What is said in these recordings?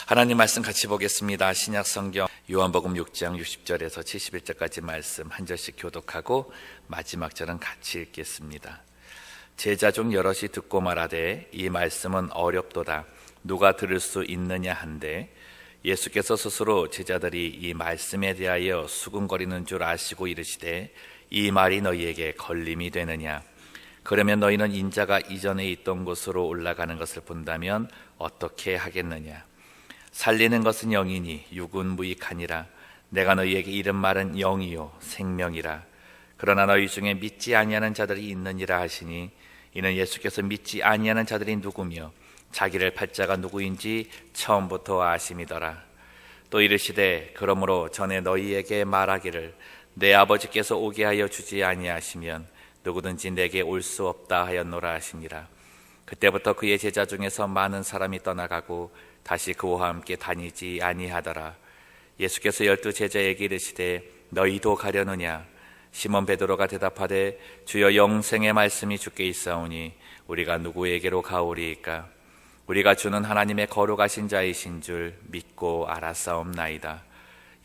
하나님 말씀 같이 보겠습니다. 신약 성경 요한복음 6장 60절에서 71절까지 말씀 한 절씩 교독하고 마지막 절은 같이 읽겠습니다. 제자 중 여럿이 듣고 말하되 이 말씀은 어렵도다 누가 들을 수 있느냐 한데 예수께서 스스로 제자들이 이 말씀에 대하여 수군거리는 줄 아시고 이르시되 이 말이 너희에게 걸림이 되느냐 그러면 너희는 인자가 이전에 있던 곳으로 올라가는 것을 본다면 어떻게 하겠느냐 살리는 것은 영이니 육은 무익하니라 내가 너희에게 이른 말은 영이요 생명이라 그러나 너희 중에 믿지 아니하는 자들이 있느니라 하시니 이는 예수께서 믿지 아니하는 자들이 누구며 자기를 팔 자가 누구인지 처음부터 아심이더라. 또 이르시되 그러므로 전에 너희에게 말하기를 내 아버지께서 오게 하여 주지 아니하시면 누구든지 내게 올 수 없다 하였노라 하시니라. 그때부터 그의 제자 중에서 많은 사람이 떠나가고 다시 그와 함께 다니지 아니하더라. 예수께서 12 제자에게 이르시되 너희도 가려느냐 시몬 베드로가 대답하되 주여 영생의 말씀이 주께 있사오니 우리가 누구에게로 가오리이까 우리가 주는 하나님의 거룩하신 자이신 줄 믿고 알았사옵나이다.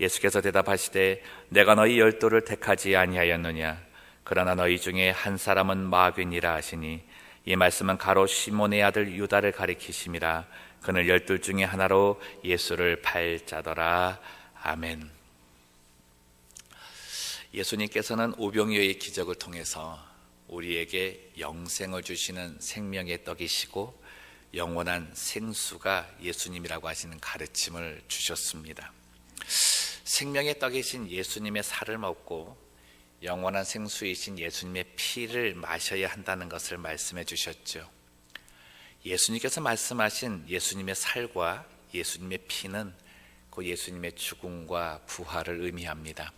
예수께서 대답하시되 내가 너희 12를 택하지 아니하였느냐 그러나 너희 중에 한 사람은 마귀니라 하시니 이 말씀은 가로 시몬의 아들 유다를 가리키심이라. 그는 12 중에 하나로 예수를 팔 자더라. 아멘. 예수님께서는 오병이어의 기적을 통해서 우리에게 영생을 주시는 생명의 떡이시고 영원한 생수가 예수님이라고 하시는 가르침을 주셨습니다. 생명의 떡이신 예수님의 살을 먹고 영원한 생수이신 예수님의 피를 마셔야 한다는 것을 말씀해 주셨죠. 예수님께서 말씀하신 예수님의 살과 예수님의 피는 그 예수님의 죽음과 부활을 의미합니다.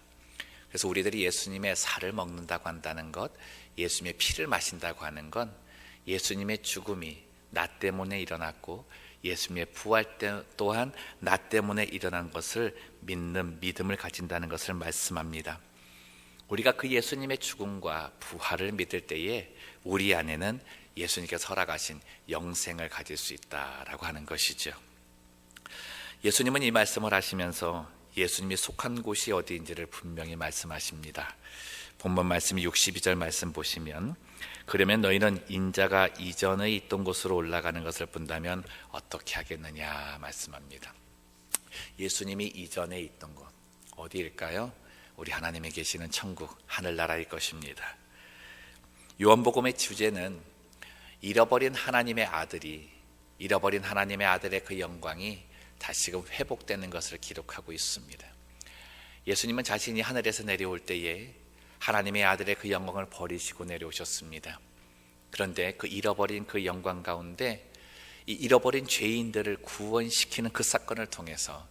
그래서 우리들이 예수님의 살을 먹는다고 한다는 것, 예수님의 피를 마신다고 하는 건 예수님의 죽음이 나 때문에 일어났고 예수님의 부활 또한 나 때문에 일어난 것을 믿는 믿음을 가진다는 것을 말씀합니다. 우리가 그 예수님의 죽음과 부활을 믿을 때에 우리 안에는 예수님께서 허락하신 영생을 가질 수 있다라고 하는 것이죠. 예수님은 이 말씀을 하시면서 예수님이 속한 곳이 어디인지를 분명히 말씀하십니다. 본문 말씀 62절 말씀 보시면 그러면 너희는 인자가 이전에 있던 곳으로 올라가는 것을 본다면 어떻게 하겠느냐 말씀합니다. 예수님이 이전에 있던 곳 어디일까요? 우리 하나님이 계시는 천국 하늘나라일 것입니다. 요한복음의 주제는 잃어버린 하나님의 아들이 잃어버린 하나님의 아들의 그 영광이 다시금 회복되는 것을 기록하고 있습니다. 예수님은 자신이 하늘에서 내려올 때에 하나님의 아들의 그 영광을 버리시고 내려오셨습니다. 그런데 그 잃어버린 그 영광 가운데 이 잃어버린 죄인들을 구원시키는 그 사건을 통해서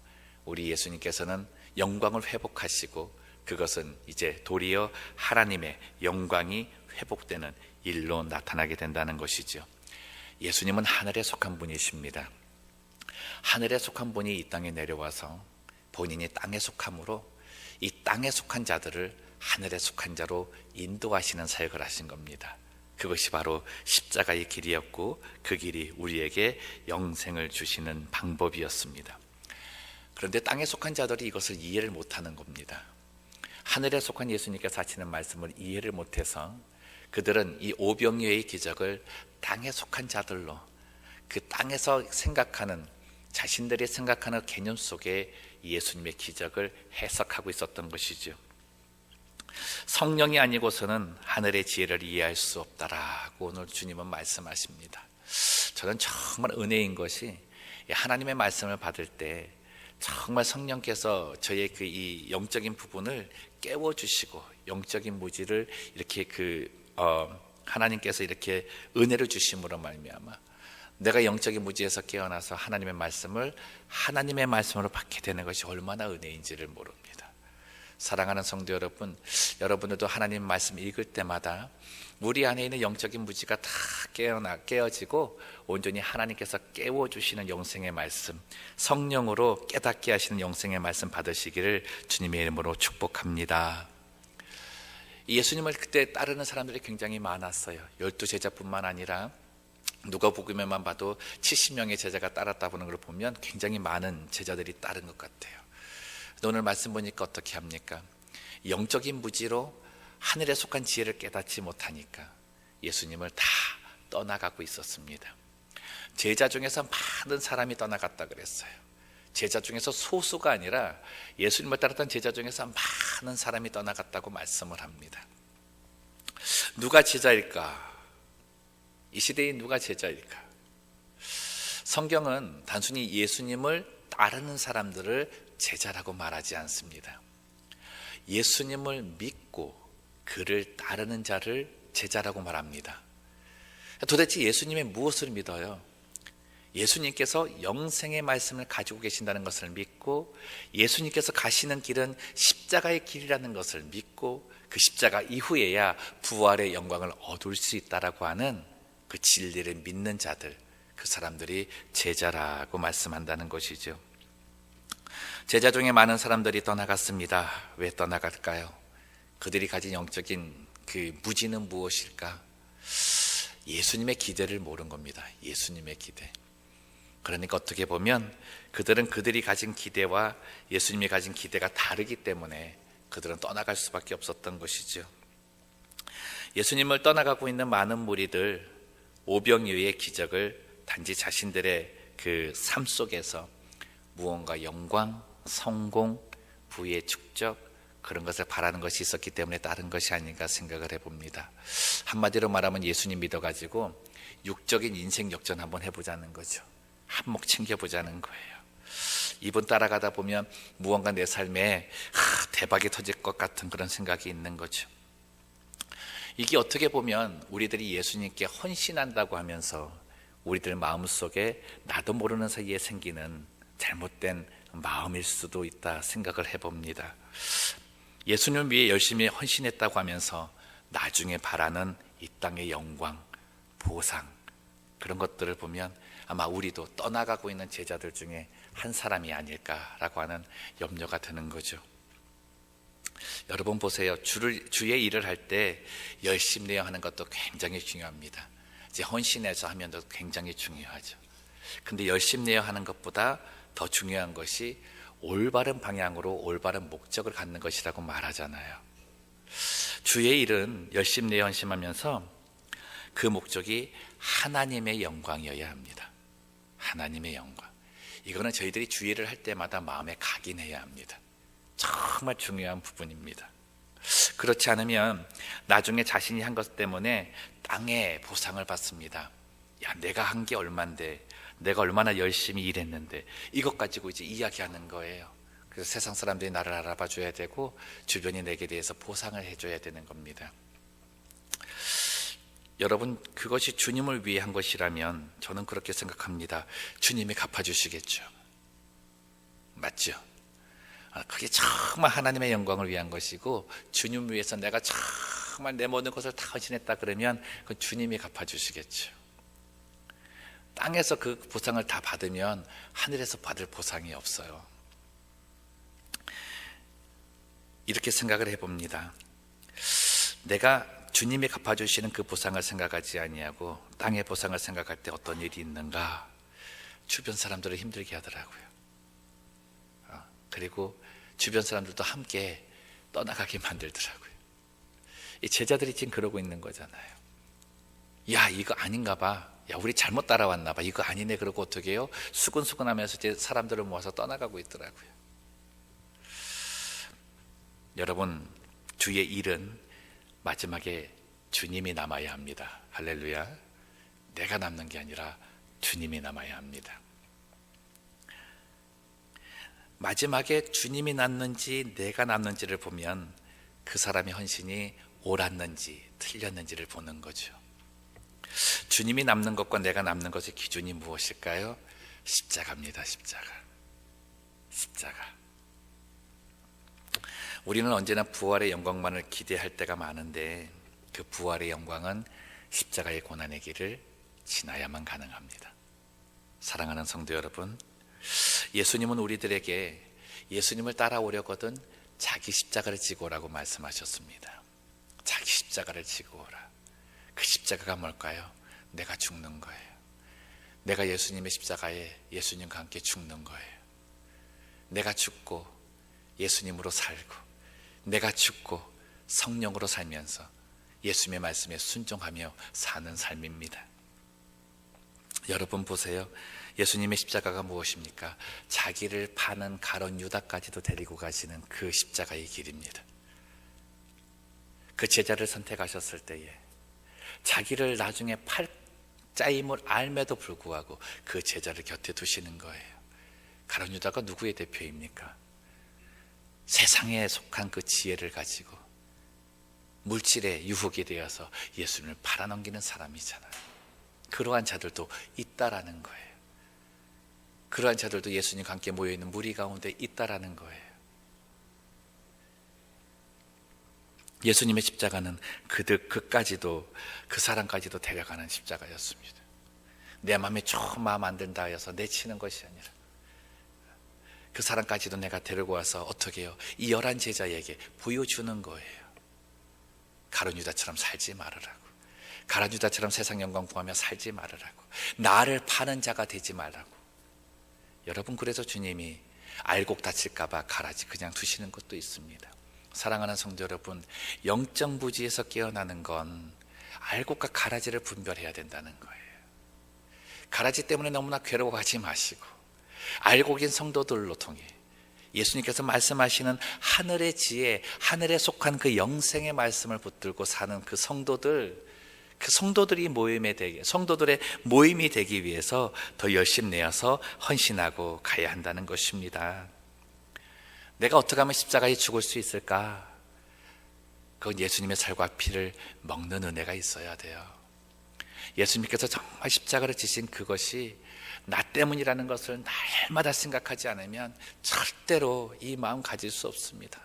우리 예수님께서는 영광을 회복하시고 그것은 이제 도리어 하나님의 영광이 회복되는 일로 나타나게 된다는 것이죠. 예수님은 하늘에 속한 분이십니다. 하늘에 속한 분이 이 땅에 내려와서 본인이 땅에 속함으로 이 땅에 속한 자들을 하늘에 속한 자로 인도하시는 사역을 하신 겁니다. 그것이 바로 십자가의 길이었고 그 길이 우리에게 영생을 주시는 방법이었습니다. 그런데 땅에 속한 자들이 이것을 이해를 못하는 겁니다. 하늘에 속한 예수님께서 하시는 말씀을 이해를 못해서 그들은 이 오병이어의 기적을 땅에 속한 자들로 그 땅에서 생각하는 자신들이 생각하는 개념 속에 예수님의 기적을 해석하고 있었던 것이죠. 성령이 아니고서는 하늘의 지혜를 이해할 수 없다라고 오늘 주님은 말씀하십니다. 저는 정말 은혜인 것이 하나님의 말씀을 받을 때 정말 성령께서 저의 그 이 영적인 부분을 깨워주시고 영적인 무지를 이렇게 하나님께서 이렇게 은혜를 주심으로 말미암아 내가 영적인 무지에서 깨어나서 하나님의 말씀으로 받게 되는 것이 얼마나 은혜인지를 모릅니다. 사랑하는 성도 여러분, 여러분들도 하나님 말씀 읽을 때마다 우리 안에 있는 영적인 무지가 다 깨어지고 온전히 하나님께서 깨워주시는 영생의 말씀, 성령으로 깨닫게 하시는 영생의 말씀 받으시기를 주님의 이름으로 축복합니다. 예수님을 그때 따르는 사람들이 굉장히 많았어요. 12 제자뿐만 아니라 누가복음에만 봐도 70명의 제자가 따랐다 보는 걸 보면 굉장히 많은 제자들이 따른 것 같아요. 오늘 말씀 보니까 어떻게 합니까? 영적인 무지로 하늘에 속한 지혜를 깨닫지 못하니까 예수님을 다 떠나가고 있었습니다. 제자 중에서 많은 사람이 떠나갔다 그랬어요. 제자 중에서 소수가 아니라 예수님을 따랐던 제자 중에서 많은 사람이 떠나갔다고 말씀을 합니다. 누가 제자일까? 이 시대에 누가 제자일까? 성경은 단순히 예수님을 따르는 사람들을 제자라고 말하지 않습니다. 예수님을 믿고 그를 따르는 자를 제자라고 말합니다. 도대체 예수님의 무엇을 믿어요? 예수님께서 영생의 말씀을 가지고 계신다는 것을 믿고 예수님께서 가시는 길은 십자가의 길이라는 것을 믿고 그 십자가 이후에야 부활의 영광을 얻을 수 있다라고 하는 그 진리를 믿는 자들, 그 사람들이 제자라고 말씀한다는 것이죠. 제자 중에 많은 사람들이 떠나갔습니다. 왜 떠나갈까요? 그들이 가진 영적인 그 무지는 무엇일까? 예수님의 기대를 모른 겁니다. 예수님의 기대. 그러니까 어떻게 보면 그들은 그들이 가진 기대와 예수님이 가진 기대가 다르기 때문에 그들은 떠나갈 수밖에 없었던 것이죠. 예수님을 떠나가고 있는 많은 무리들, 오병이어의 기적을 단지 자신들의 그 삶 속에서 무언가 영광, 성공, 부의 축적 그런 것을 바라는 것이 있었기 때문에 따른 것이 아닌가 생각을 해봅니다. 한마디로 말하면 예수님 믿어가지고 육적인 인생 역전 한번 해보자는 거죠. 한몫 챙겨보자는 거예요. 이분 따라가다 보면 무언가 내 삶에 대박이 터질 것 같은 그런 생각이 있는 거죠. 이게 어떻게 보면 우리들이 예수님께 헌신한다고 하면서 우리들 마음속에 나도 모르는 사이에 생기는 잘못된 마음일 수도 있다 생각을 해봅니다. 예수님을 위해 열심히 헌신했다고 하면서 나중에 바라는 이 땅의 영광, 보상 그런 것들을 보면 아마 우리도 떠나가고 있는 제자들 중에 한 사람이 아닐까라고 하는 염려가 드는 거죠. 여러분 보세요. 주의 일을 할 때 열심히 내어 하는 것도 굉장히 중요합니다. 이제 헌신해서 하면 굉장히 중요하죠. 근데 열심히 내어 하는 것보다 더 중요한 것이 올바른 방향으로 올바른 목적을 갖는 것이라고 말하잖아요. 주의 일은 열심히 내어 헌신하면서 그 목적이 하나님의 영광이어야 합니다. 하나님의 영광. 이거는 저희들이 주의 일을 할 때마다 마음에 각인해야 합니다. 정말 중요한 부분입니다. 그렇지 않으면 나중에 자신이 한 것 때문에 땅에 보상을 받습니다. 야, 내가 한 게 얼만데, 내가 얼마나 열심히 일했는데 이것 가지고 이제 이야기하는 거예요. 그래서 세상 사람들이 나를 알아봐 줘야 되고 주변이 내게 대해서 보상을 해줘야 되는 겁니다. 여러분, 그것이 주님을 위해 한 것이라면 저는 그렇게 생각합니다. 주님이 갚아주시겠죠. 맞죠? 그게 정말 하나님의 영광을 위한 것이고 주님을 위해서 내가 정말 내 모든 것을 다 헌신했다 그러면 그 주님이 갚아주시겠죠. 땅에서 그 보상을 다 받으면 하늘에서 받을 보상이 없어요. 이렇게 생각을 해봅니다. 내가 주님이 갚아주시는 그 보상을 생각하지 아니하고 땅의 보상을 생각할 때 어떤 일이 있는가? 주변 사람들을 힘들게 하더라고요. 그리고 주변 사람들도 함께 떠나가게 만들더라고요. 이 제자들이 지금 그러고 있는 거잖아요. 야, 이거 아닌가 봐. 야, 우리 잘못 따라왔나 봐. 이거 아니네. 그러고 어떻게 해요? 수근수근하면서 이제 사람들을 모아서 떠나가고 있더라고요. 여러분, 주의 일은 마지막에 주님이 남아야 합니다. 할렐루야. 내가 남는 게 아니라 주님이 남아야 합니다. 마지막에 주님이 남는지 내가 남는지를 보면 그 사람의 헌신이 옳았는지 틀렸는지를 보는 거죠. 주님이 남는 것과 내가 남는 것의 기준이 무엇일까요? 십자가입니다. 십자가. 우리는 언제나 부활의 영광만을 기대할 때가 많은데 그 부활의 영광은 십자가의 고난의 길을 지나야만 가능합니다. 사랑하는 성도 여러분, 예수님은 우리들에게 예수님을 따라오려거든 자기 십자가를 지고 오라고 말씀하셨습니다. 자기 십자가를 지고 오라. 그 십자가가 뭘까요? 내가 죽는 거예요. 내가 예수님의 십자가에 예수님과 함께 죽는 거예요. 내가 죽고 예수님으로 살고, 내가 죽고 성령으로 살면서 예수님의 말씀에 순종하며 사는 삶입니다. 여러분 보세요. 예수님의 십자가가 무엇입니까? 자기를 파는 가룟 유다까지도 데리고 가시는 그 십자가의 길입니다. 그 제자를 선택하셨을 때에 자기를 나중에 팔 짜임을 알매도 불구하고 그 제자를 곁에 두시는 거예요. 가룟 유다가 누구의 대표입니까? 세상에 속한 그 지혜를 가지고 물질의 유혹이 되어서 예수님을 팔아넘기는 사람이잖아요. 그러한 자들도 있다라는 거예요. 그러한 자들도 예수님과 함께 모여있는 무리 가운데 있다라는 거예요. 예수님의 십자가는 그까지도, 그 사람까지도 데려가는 십자가였습니다. 내 마음에 좋은 마음 안 든다 해서 내치는 것이 아니라 그 사람까지도 내가 데리고 와서 어떻게 해요? 이 11 제자에게 보여주는 거예요. 가룟 유다처럼 살지 말으라고, 가룟 유다처럼 세상 영광 구하며 살지 말으라고, 나를 파는 자가 되지 말라고. 여러분, 그래서 주님이 알곡 다칠까봐 가라지 그냥 두시는 것도 있습니다. 사랑하는 성도 여러분, 영적 부지에서 깨어나는 건 알곡과 가라지를 분별해야 된다는 거예요. 가라지 때문에 너무나 괴로워하지 마시고 알곡인 성도들로 통해 예수님께서 말씀하시는 하늘의 지혜, 하늘에 속한 그 영생의 말씀을 붙들고 사는 그 성도들이 성도들의 모임이 되기 위해서 더 열심 내어서 헌신하고 가야 한다는 것입니다. 내가 어떻게 하면 십자가에 죽을 수 있을까? 그건 예수님의 살과 피를 먹는 은혜가 있어야 돼요. 예수님께서 정말 십자가를 지신 그것이 나 때문이라는 것을 날마다 생각하지 않으면 절대로 이 마음 가질 수 없습니다.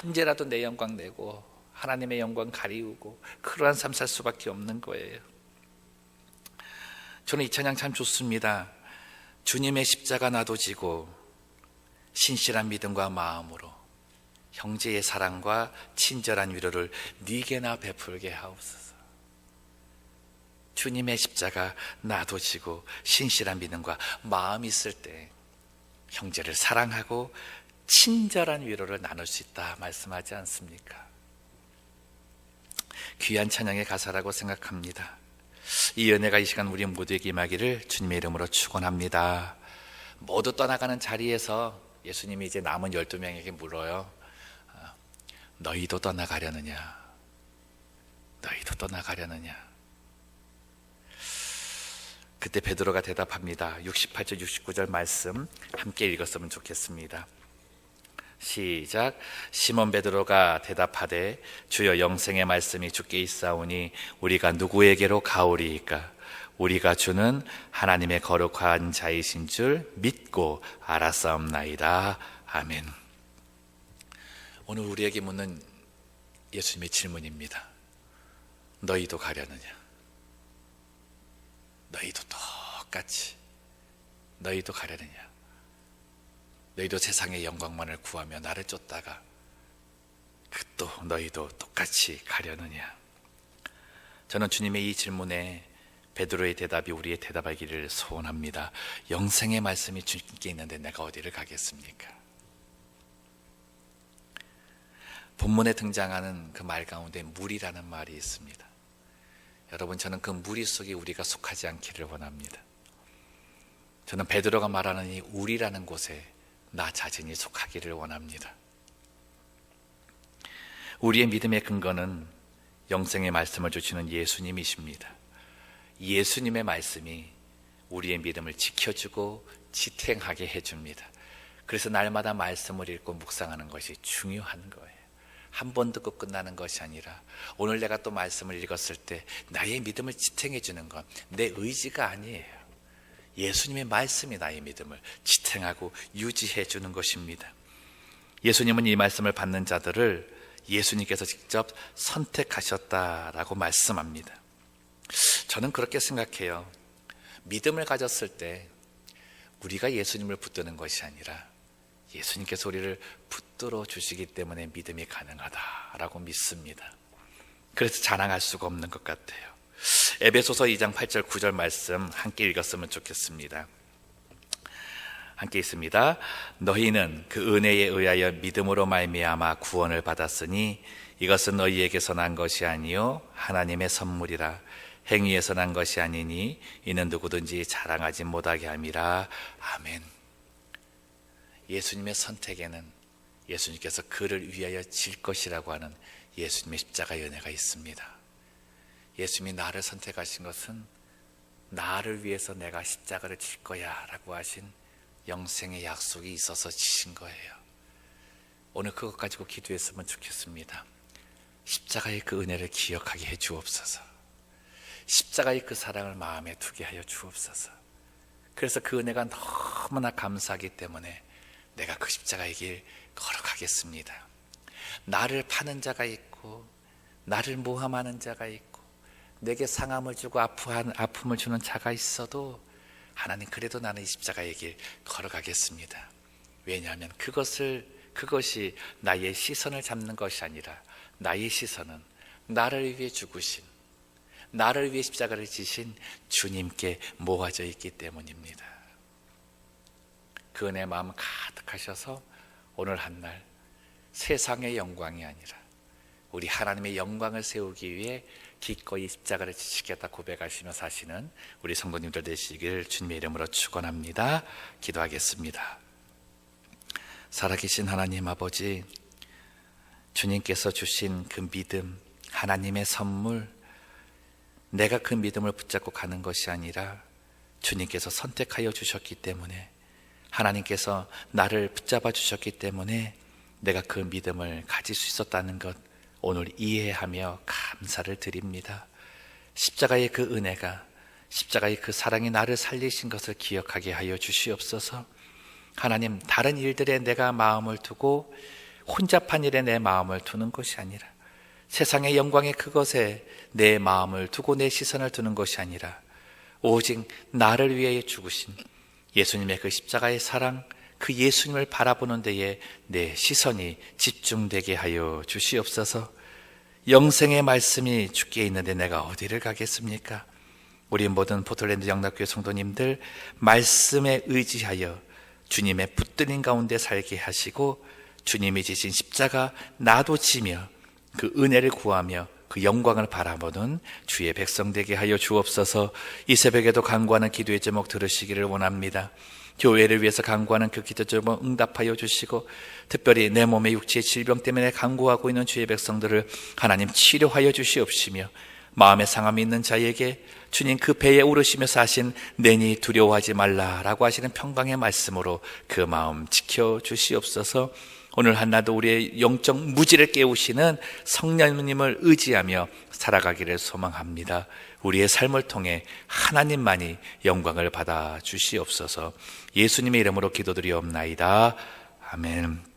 언제라도 내 영광 내고 하나님의 영광 가리우고 그러한 삶 살 수밖에 없는 거예요. 저는 이 찬양 참 좋습니다. 주님의 십자가 나도 지고 신실한 믿음과 마음으로 형제의 사랑과 친절한 위로를 네게나 베풀게 하옵소서. 주님의 십자가 나도 지고 신실한 믿음과 마음이 있을 때 형제를 사랑하고 친절한 위로를 나눌 수 있다 말씀하지 않습니까? 귀한 찬양의 가사라고 생각합니다. 이 은혜가 이 시간 우리 모두에게 임하기를 주님의 이름으로 축원합니다. 모두 떠나가는 자리에서 예수님이 이제 남은 12명에게 물어요. 너희도 떠나가려느냐? 너희도 떠나가려느냐? 그때 베드로가 대답합니다. 68절 69절 말씀 함께 읽었으면 좋겠습니다. 시작. 시몬 베드로가 대답하되 주여, 영생의 말씀이 주께 있사오니 우리가 누구에게로 가오리이까? 우리가 주는 하나님의 거룩한 자이신 줄 믿고 알았사옵나이다. 아멘. 오늘 우리에게 묻는 예수님의 질문입니다. 너희도 가려느냐? 너희도 똑같이 너희도 가려느냐? 너희도 세상의 영광만을 구하며 나를 쫓다가 또 너희도 똑같이 가려느냐? 저는 주님의 이 질문에 베드로의 대답이 우리의 대답하기를 소원합니다. 영생의 말씀이 주님께 있는데 내가 어디를 가겠습니까? 본문에 등장하는 그 말 가운데 물이라는 말이 있습니다. 여러분, 저는 그 무리 속에 우리가 속하지 않기를 원합니다. 저는 베드로가 말하는 이 우리라는 곳에 나 자신이 속하기를 원합니다. 우리의 믿음의 근거는 영생의 말씀을 주시는 예수님이십니다. 예수님의 말씀이 우리의 믿음을 지켜주고 지탱하게 해줍니다. 그래서 날마다 말씀을 읽고 묵상하는 것이 중요한 거예요. 한 번 듣고 끝나는 것이 아니라 오늘 내가 또 말씀을 읽었을 때 나의 믿음을 지탱해 주는 건 내 의지가 아니에요. 예수님의 말씀이 나의 믿음을 지탱하고 유지해 주는 것입니다. 예수님은 이 말씀을 받는 자들을 예수님께서 직접 선택하셨다라고 말씀합니다. 저는 그렇게 생각해요. 믿음을 가졌을 때 우리가 예수님을 붙드는 것이 아니라 예수님께서 우리를 붙들어 주시기 때문에 믿음이 가능하다라고 믿습니다. 그래서 자랑할 수가 없는 것 같아요. 에베소서 2장 8절 9절 말씀 함께 읽었으면 좋겠습니다. 함께 있습니다. 너희는 그 은혜에 의하여 믿음으로 말미암아 구원을 받았으니 이것은 너희에게서 난 것이 아니요 하나님의 선물이라. 행위에서 난 것이 아니니 이는 누구든지 자랑하지 못하게 함이라. 아멘. 예수님의 선택에는 예수님께서 그를 위하여 질 것이라고 하는 예수님의 십자가의 은혜가 있습니다. 예수님이 나를 선택하신 것은 나를 위해서 내가 십자가를 질 거야 라고 하신 영생의 약속이 있어서 지신 거예요. 오늘 그것 가지고 기도했으면 좋겠습니다. 십자가의 그 은혜를 기억하게 해 주옵소서. 십자가의 그 사랑을 마음에 두게 하여 주옵소서. 그래서 그 은혜가 너무나 감사하기 때문에 내가 그 십자가의 길 걸어가겠습니다. 나를 파는 자가 있고 나를 모함하는 자가 있고 내게 상함을 주고 아픔을 주는 자가 있어도 하나님, 그래도 나는 이 십자가의 길 걸어가겠습니다. 왜냐하면 그것이 나의 시선을 잡는 것이 아니라 나의 시선은 나를 위해 죽으신, 나를 위해 십자가를 지신 주님께 모아져 있기 때문입니다. 그 은혜 마음 가득하셔서 오늘 한날 세상의 영광이 아니라 우리 하나님의 영광을 세우기 위해 기꺼이 십자가를 지시겠다 고백하시며 사시는 우리 성도님들 되시길 주님의 이름으로 축원합니다. 기도하겠습니다. 살아계신 하나님 아버지, 주님께서 주신 그 믿음, 하나님의 선물, 내가 그 믿음을 붙잡고 가는 것이 아니라 주님께서 선택하여 주셨기 때문에, 하나님께서 나를 붙잡아 주셨기 때문에 내가 그 믿음을 가질 수 있었다는 것 오늘 이해하며 감사를 드립니다. 십자가의 그 은혜가, 십자가의 그 사랑이 나를 살리신 것을 기억하게 하여 주시옵소서. 하나님, 다른 일들에 내가 마음을 두고 혼잡한 일에 내 마음을 두는 것이 아니라, 세상의 영광의 그것에 내 마음을 두고 내 시선을 두는 것이 아니라 오직 나를 위해 죽으신 예수님의 그 십자가의 사랑, 그 예수님을 바라보는 데에 내 시선이 집중되게 하여 주시옵소서. 영생의 말씀이 주께 있는데 내가 어디를 가겠습니까? 우리 모든 포털랜드 영락교회 성도님들 말씀에 의지하여 주님의 붙들림 가운데 살게 하시고, 주님이 지신 십자가 나도 지며 그 은혜를 구하며 그 영광을 바라보는 주의 백성 되게 하여 주옵소서. 이 새벽에도 간구하는 기도의 제목 들으시기를 원합니다. 교회를 위해서 간구하는 그 기도 제목 응답하여 주시고, 특별히 내 몸의 육체의 질병 때문에 간구하고 있는 주의 백성들을 하나님 치료하여 주시옵시며, 마음의 상함이 있는 자에게 주님 그 배에 오르시면서 하신 내니 두려워하지 말라라고 하시는 평강의 말씀으로 그 마음 지켜주시옵소서. 오늘 한나도 우리의 영적 무지를 깨우시는 성령님을 의지하며 살아가기를 소망합니다. 우리의 삶을 통해 하나님만이 영광을 받아 주시옵소서. 예수님의 이름으로 기도드리옵나이다. 아멘.